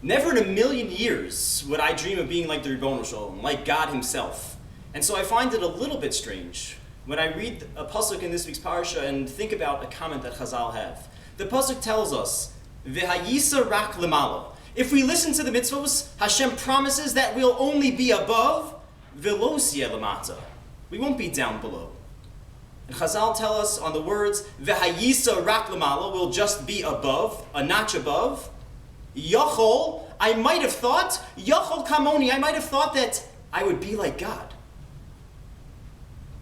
Never in a million years would I dream of being like the Ribono Shalom, like God himself. And so I find it a little bit strange when I read a pasuk in this week's parsha and think about a comment that Chazal have. The pasuk tells us, "V'hayisa rak lemalo." If we listen to the mitzvos, Hashem promises that we'll only be above, v'lo siyeh lamata. We won't be down below. And Chazal tell us on the words, "V'hayisa rak lemalo," we'll just be above, a notch above. Yachol, I might have thought, Yachol kamoni, I might have thought that I would be like God.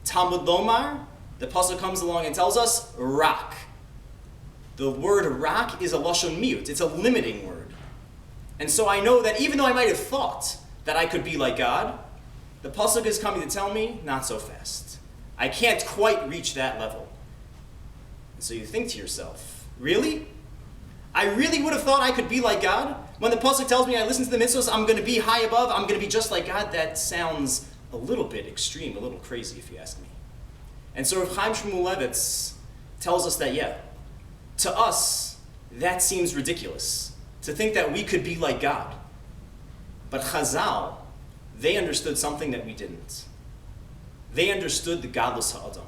Talmud Lomar, the pasuk comes along and tells us, rak. The word rak is a lashon miut, it's a limiting word. And so I know that even though I might have thought that I could be like God, the pasuk is coming to tell me, not so fast. I can't quite reach that level. And so you think to yourself, really? I really would have thought I could be like God? When the pasuk tells me I listen to the mitzvahs, I'm going to be high above, I'm going to be just like God, that sounds a little bit extreme, a little crazy if you ask me. And so Rav Chaim Shmulevitz tells us that, yeah, to us, that seems ridiculous, to think that we could be like God. But Chazal, they understood something that we didn't. They understood the godless ha'adam.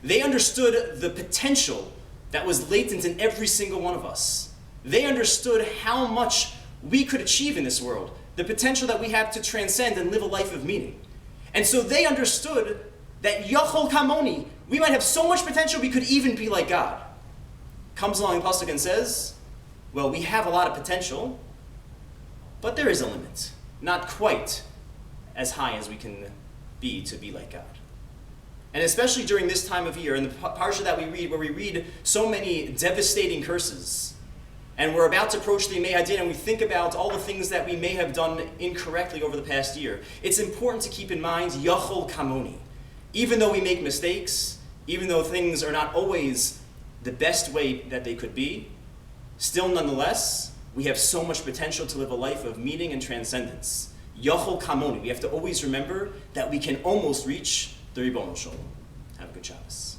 They understood the potential that was latent in every single one of us. They understood how much we could achieve in this world, the potential that we have to transcend and live a life of meaning. And so they understood that Yachol Kamoni, we might have so much potential we could even be like God. Comes along the pasuk and says, well, we have a lot of potential, but there is a limit. Not quite as high as we can be to be like God. And especially during this time of year, in the parsha that we read, where we read so many devastating curses, and we're about to approach the Yemei Hadin, and we think about all the things that we may have done incorrectly over the past year, it's important to keep in mind Yachol Kamoni. Even though we make mistakes, even though things are not always the best way that they could be, still nonetheless, we have so much potential to live a life of meaning and transcendence. Yachol Kamoni. We have to always remember that we can almost reach the Ribono Shalom. Have a good Shabbos.